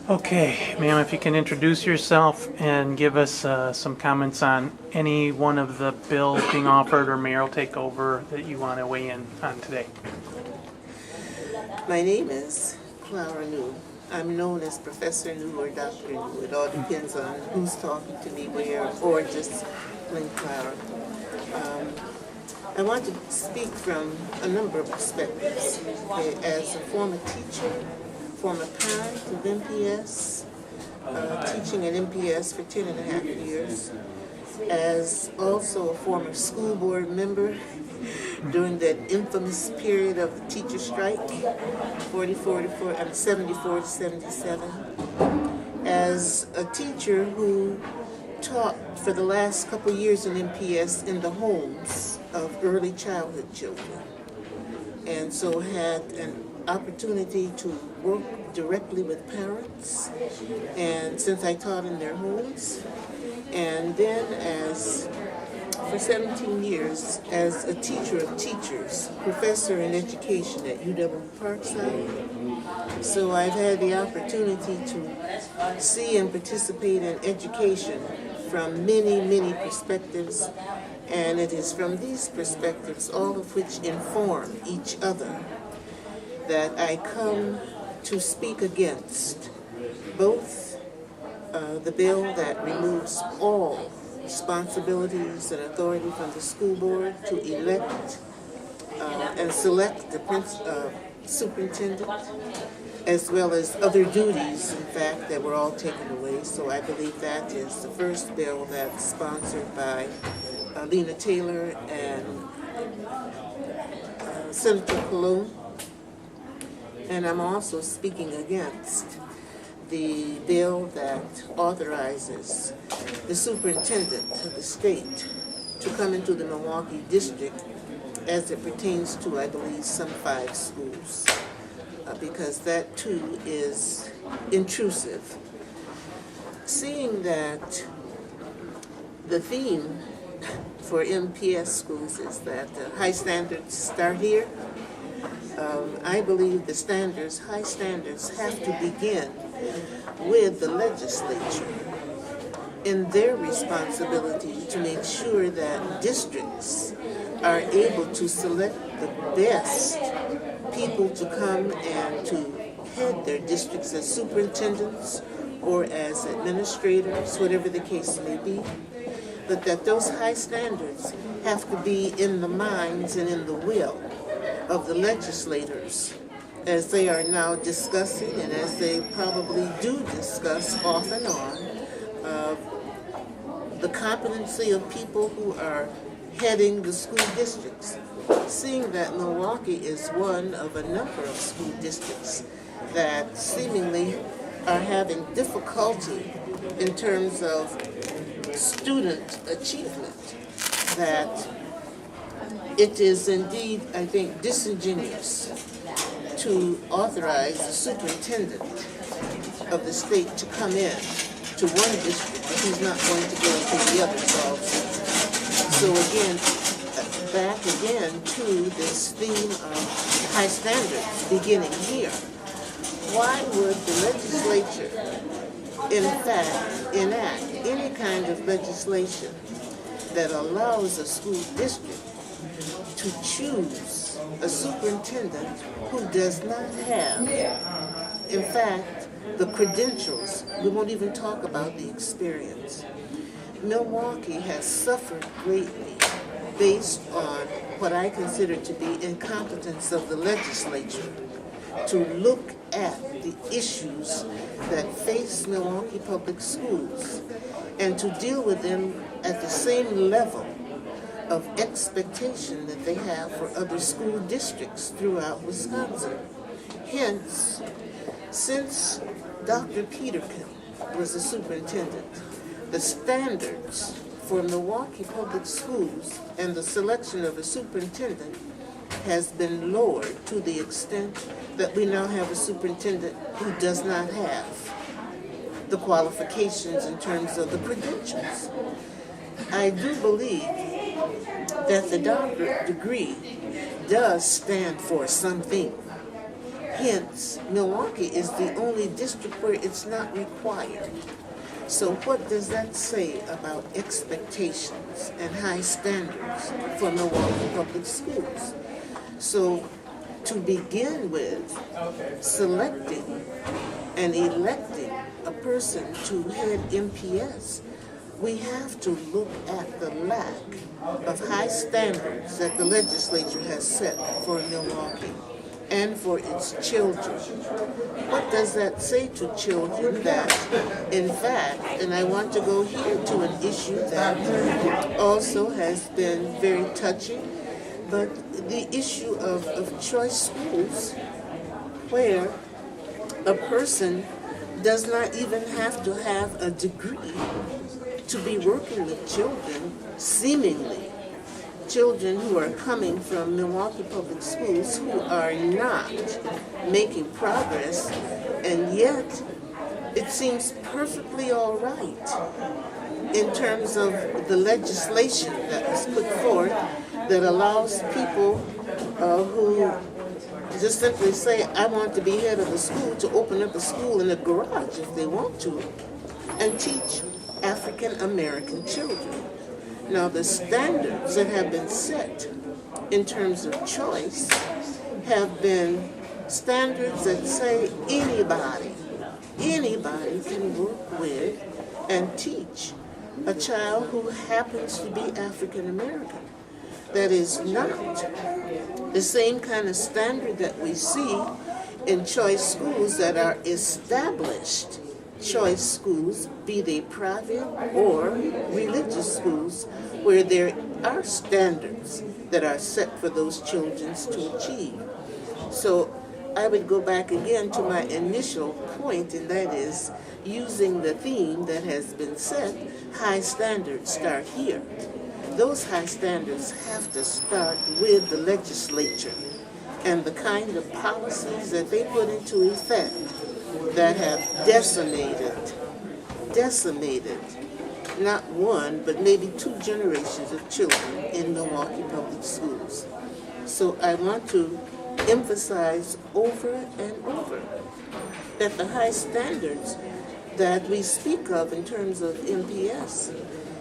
Okay, ma'am, if you can introduce yourself and give us some comments on any one of the bills being offered or mayoral takeover that you want to weigh in on today. My name is Clara New. I'm known as Professor New or Dr. New. It all depends on who's talking to me where, or just plain Clara. I want to speak from a number of perspectives. Okay, as a former teacher, former parent of MPS, teaching at MPS for 10 and a half years, as also a former school board member during that infamous period of the teacher strike, 74 to 77, as a teacher who taught for the last couple years in MPS in the homes of early childhood children, and so had an opportunity to work directly with parents, and since I taught in their homes, and then for 17 years as a teacher of teachers, professor in education at UW Parkside. So I've had the opportunity to see and participate in education from many, many perspectives, and it is from these perspectives, all of which inform each other, that I come to speak against both the bill that removes all responsibilities and authority from the school board to elect and select the superintendent, as well as other duties, in fact, that were all taken away. So I believe that is the first bill that's sponsored by Lena Taylor and Senator Cologne. And I'm also speaking against the bill that authorizes the superintendent of the state to come into the Milwaukee district as it pertains to, I believe, some 5 schools, because that too is intrusive. Seeing that the theme for MPS schools is that high standards start here, I believe the high standards have to begin with the legislature in their responsibility to make sure that districts are able to select the best people to come and to head their districts as superintendents or as administrators, whatever the case may be, but that those high standards have to be in the minds and in the will of the legislators, as they are now discussing and as they probably do discuss off and on, the competency of people who are heading the school districts. Seeing that Milwaukee is one of a number of school districts that seemingly are having difficulty in terms of student achievement, that it is indeed, I think, disingenuous to authorize the superintendent of the state to come in to one district if he's not going to go into the others also. So again, back again to this theme of high standards beginning here. Why would the legislature, in fact, enact any kind of legislation that allows a school district to choose a superintendent who does not have, in fact, the credentials? We won't even talk about the experience. Milwaukee has suffered greatly based on what I consider to be incompetence of the legislature to look at the issues that face Milwaukee Public Schools and to deal with them at the same level of expectation that they have for other school districts throughout Wisconsin. Hence, since Dr. Peterkin was the superintendent, the standards for Milwaukee Public Schools and the selection of a superintendent has been lowered to the extent that we now have a superintendent who does not have the qualifications in terms of the credentials. I do believe that the doctorate degree does stand for something. Hence, Milwaukee is the only district where it's not required. So what does that say about expectations and high standards for Milwaukee Public Schools? So to begin with, selecting and electing a person to head MPS, we have to look at the lack of high standards that the legislature has set for Milwaukee and for its children. What does that say to children? That, in fact, and I want to go here to an issue that also has been very touching, but the issue of choice schools, where a person does not even have to have a degree to be working with children, seemingly children who are coming from Milwaukee Public Schools who are not making progress, and yet it seems perfectly all right in terms of the legislation that was put forth that allows people who just simply say, I want to be head of the school, to open up a school in a garage if they want to, and teach African American children. Now, the standards that have been set in terms of choice have been standards that say anybody can work with and teach a child who happens to be African American. That is not the same kind of standard that we see in choice schools that are established choice schools, be they private or religious schools, where there are standards that are set for those children to achieve. So I would go back again to my initial point, and that is using the theme that has been set, high standards start here. Those high standards have to start with the legislature and the kind of policies that they put into effect that have decimated not one, but maybe two generations of children in Milwaukee Public Schools. So I want to emphasize over and over that the high standards that we speak of in terms of MPS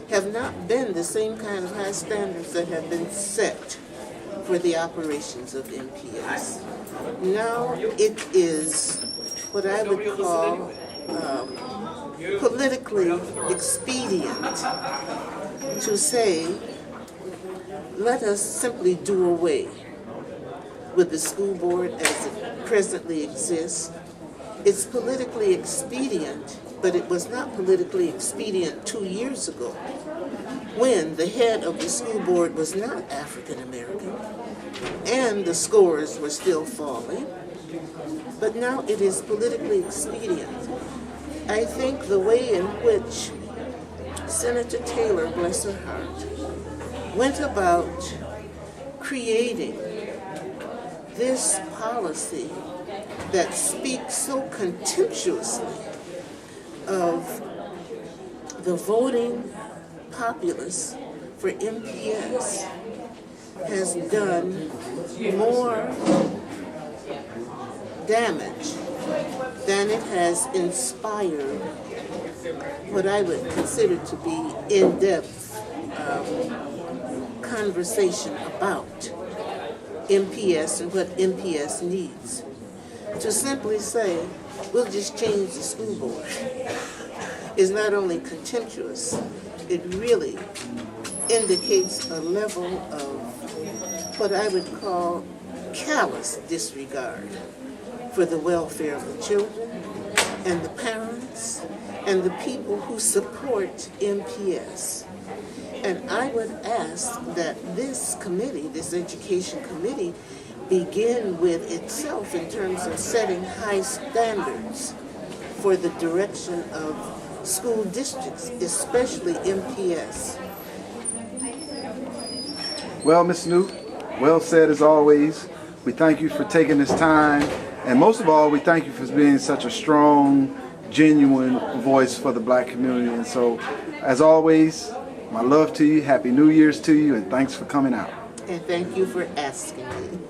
have not been the same kind of high standards that have been set for the operations of MPS. Now it is what I would call politically expedient to say, let us simply do away with the school board as it presently exists. It's politically expedient, but it was not politically expedient 2 years ago when the head of the school board was not African American and the scores were still falling. But now it is politically expedient. I think the way in which Senator Taylor, bless her heart, went about creating this policy that speaks so contemptuously of the voting populace for MPS has done more damage than it has inspired what I would consider to be in-depth conversation about MPS and what MPS needs. To simply say, we'll just change the school board is not only contemptuous, it really indicates a level of what I would call callous disregard for the welfare of the children and the parents and the people who support MPS. And I would ask that this committee, this education committee, begin with itself in terms of setting high standards for the direction of school districts, especially MPS. Well, Ms. Newt, well said as always. We thank you for taking this time, and most of all, we thank you for being such a strong, genuine voice for the Black community. And so, as always, my love to you, Happy New Year's to you, and thanks for coming out. And thank you for asking me.